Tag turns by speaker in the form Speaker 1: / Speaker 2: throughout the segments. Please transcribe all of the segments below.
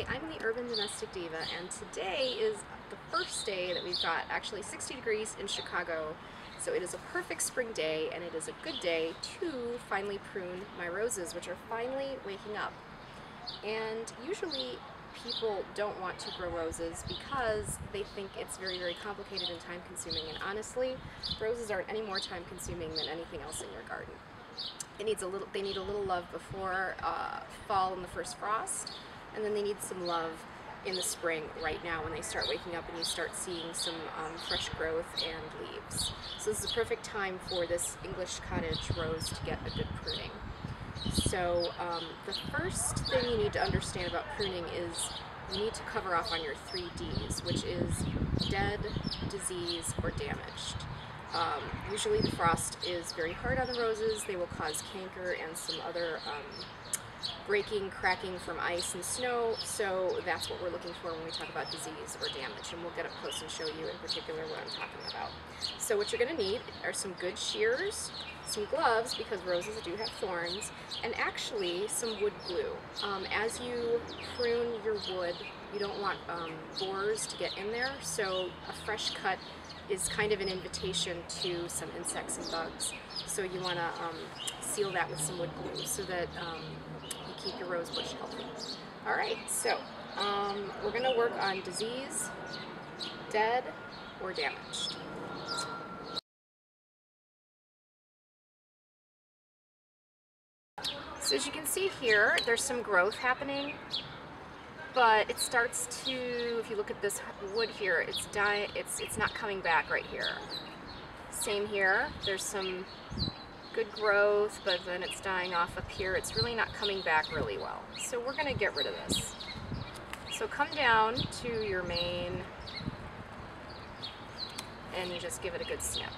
Speaker 1: I'm the Urban Domestic Diva, and today is the first day that we've got actually 60 degrees in Chicago. So it is a perfect spring day, and it is a good day to finally prune my roses, which are finally waking up. And usually people don't want to grow roses because they think it's very, very complicated and time consuming. And honestly, roses aren't any more time consuming than anything else in your garden. They need a little love before fall and the first frost, and then they need some love in the spring right now when they start waking up and you start seeing some fresh growth and leaves. So this is a perfect time for this English cottage rose to get a good pruning. So the first thing you need to understand about pruning is you need to cover off on your 3 Ds, which is dead, disease, or damaged. Usually the frost is very hard on the roses. They will cause canker and some other breaking, cracking from ice and snow, so that's what we're looking for when we talk about disease or damage, and we'll get up close and show you in particular what I'm talking about. So what you're going to need are some good shears, some gloves because roses do have thorns, and actually some wood glue. As you prune your wood, you don't want borers to get in there, so a fresh cut is kind of an invitation to some insects and bugs. So you want to seal that with some wood glue so that you keep your rose bush healthy. Alright, so we're going to work on disease, dead, or damaged. So as you can see here, there's some growth happening, but it starts to, if you look at this wood here, it's not coming back right here. Same here, there's some good growth, but then it's dying off up here. It's really not coming back really well. So we're going to get rid of this. So come down to your main and you just give it a good snip.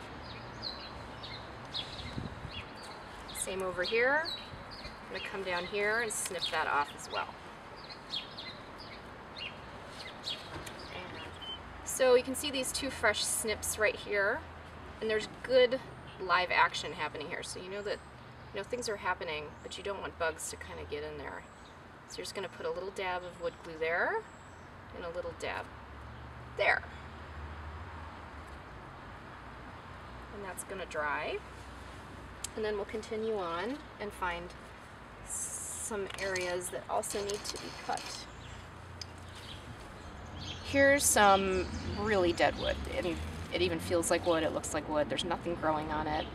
Speaker 1: Same over here. I'm going to come down here and snip that off as well. So you can see these 2 fresh snips right here, and there's good live action happening here. So you know that things are happening, but you don't want bugs to kind of get in there. So you're just going to put a little dab of wood glue there, and a little dab there. And that's going to dry. And then we'll continue on and find some areas that also need to be cut. Here's some really dead wood. It even feels like wood, it looks like wood, there's nothing growing on it.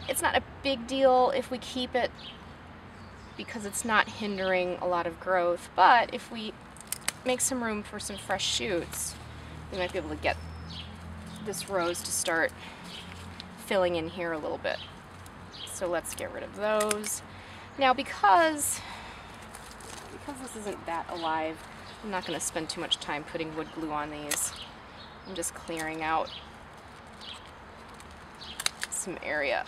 Speaker 1: It's not a big deal if we keep it because it's not hindering a lot of growth, but if we make some room for some fresh shoots, we might be able to get this rose to start filling in here a little bit. So let's get rid of those. Now because this isn't that alive, I'm not going to spend too much time putting wood glue on these. I'm just clearing out some area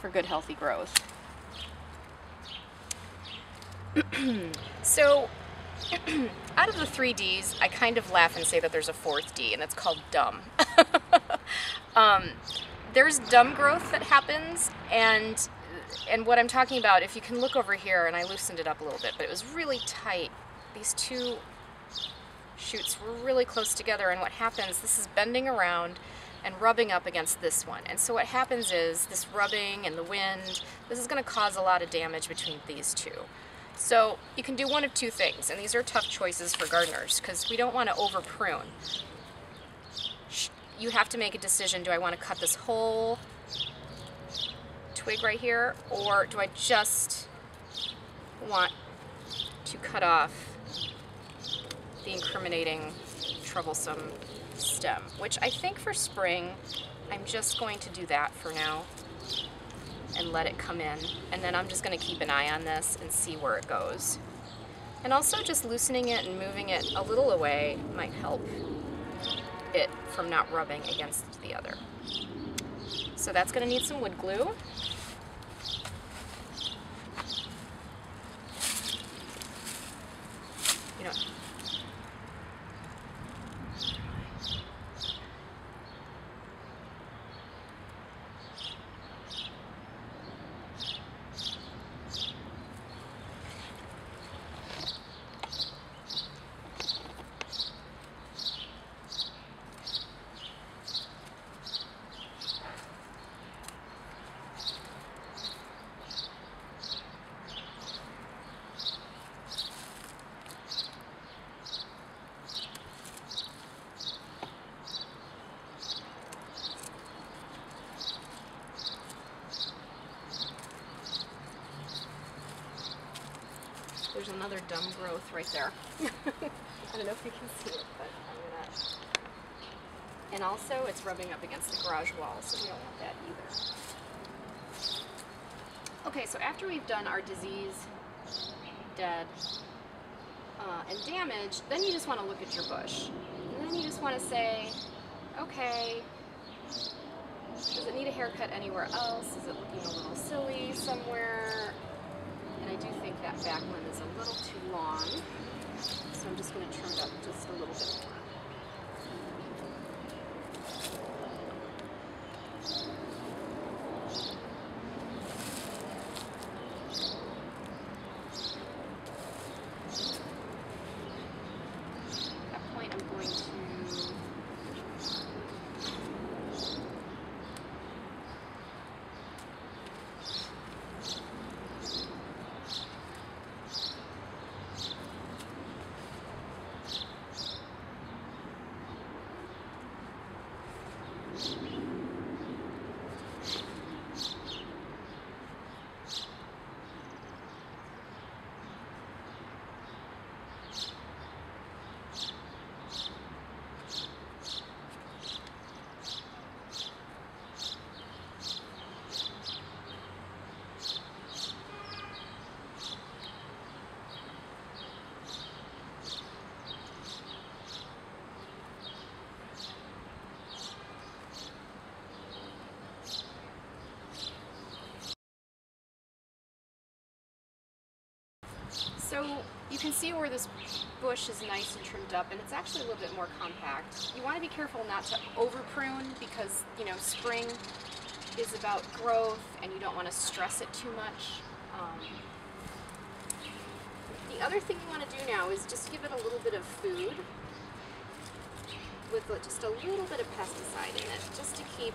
Speaker 1: for good healthy growth. So out of the 3 Ds, I kind of laugh and say that there's a 4th D, and it's called dumb. There's dumb growth that happens, and what I'm talking about, if you can look over here, and I loosened it up a little bit, but it was really tight. These 2 shoots were really close together, and what happens, this is bending around and rubbing up against this one. And so what happens is this rubbing and the wind, this is going to cause a lot of damage between these 2. So you can do one of 2 things, and these are tough choices for gardeners because we don't want to over prune. You have to make a decision, do I want to cut this whole twig right here, or do I just want to cut off the incriminating, troublesome stem, which I think for spring, I'm just going to do that for now and let it come in, and then I'm just going to keep an eye on this and see where it goes. And also just loosening it and moving it a little away might help it from not rubbing against the other. So that's going to need some wood glue. You know, There's another dumb growth right there. I don't know if you can see it, but I'm gonna... And also, it's rubbing up against the garage wall, so we don't want that either. Okay, so after we've done our disease, dead, and damage, then you just want to look at your bush. And then you just want to say, okay, does it need a haircut anywhere else? Is it looking a little silly somewhere? And I do think that back limb is a little too long, so I'm just going to trim it up just a little bit more. So you can see where this bush is nice and trimmed up, and it's actually a little bit more compact. You want to be careful not to over prune because, you know, spring is about growth and you don't want to stress it too much. The other thing you want to do now is just give it a little bit of food with just a little bit of pesticide in it, just to keep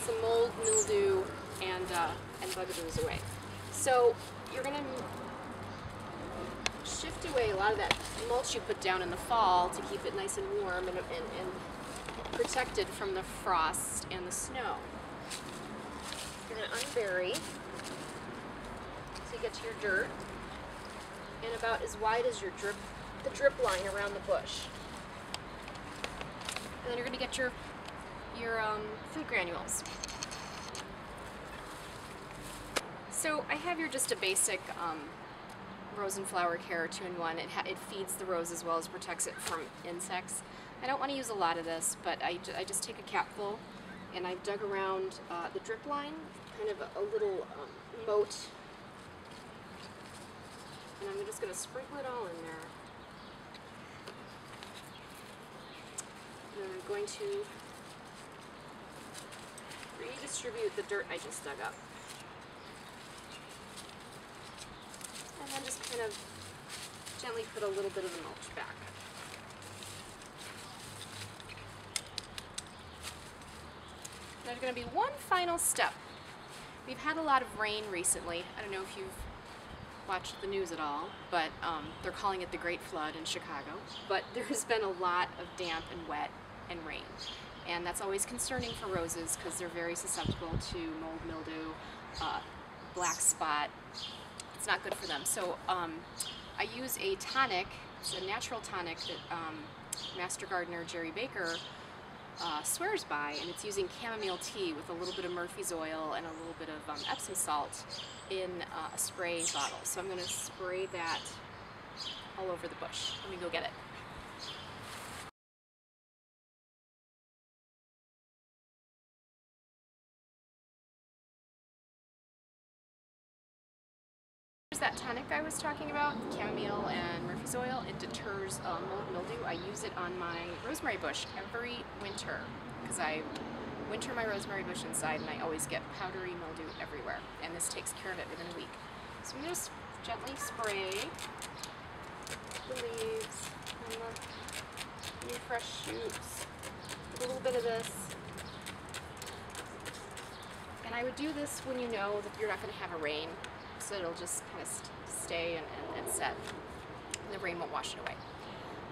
Speaker 1: some mold, mildew, and bugaboos away. So you're going to shift away a lot of that mulch you put down in the fall to keep it nice and warm and protected from the frost and the snow. You're going to unbury so you get to your dirt, and about as wide as your the drip line around the bush. And then you're going to get your food granules. So I have here just a basic rose and flower care 2-in-1. It feeds the rose as well as protects it from insects. I don't want to use a lot of this, but I just take a capful and I've dug around the drip line, kind of a little moat, and I'm just going to sprinkle it all in there. And then I'm going to redistribute the dirt I just dug up. And then just kind of gently put a little bit of the mulch back. There's going to be one final step. We've had a lot of rain recently. I don't know if you've watched the news at all, but they're calling it the Great Flood in Chicago. But there's been a lot of damp and wet and rain. And that's always concerning for roses because they're very susceptible to mold, mildew, black spot. It's not good for them. So I use a tonic. It's a natural tonic that Master Gardener Jerry Baker swears by, and it's using chamomile tea with a little bit of Murphy's oil and a little bit of Epsom salt in a spray bottle. So I'm going to spray that all over the bush. Let me go get it. That tonic I was talking about, chamomile and Murphy's oil, it deters mold mildew. I use it on my rosemary bush every winter because I winter my rosemary bush inside and I always get powdery mildew everywhere, and this takes care of it within a week. So I'm just gently spray the leaves and the new fresh shoots, a little bit of this. And I would do this when you know that you're not going to have a rain, so it'll just kind of stay and set, and the rain won't wash it away.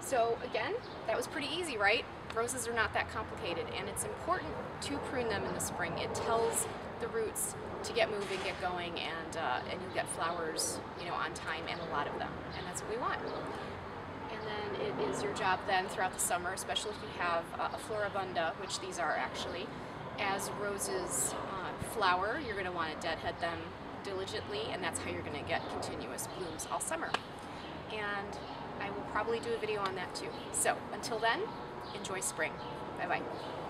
Speaker 1: So again, that was pretty easy, right? Roses are not that complicated, and it's important to prune them in the spring. It tells the roots to get moving, get going, and you'll get flowers, you know, on time, and a lot of them, and that's what we want. And then it is your job then throughout the summer, especially if you have a floribunda, which these are actually, as roses flower, you're going to want to deadhead them diligently, and that's how you're going to get continuous blooms all summer. And I will probably do a video on that too. So until then, enjoy spring. Bye bye.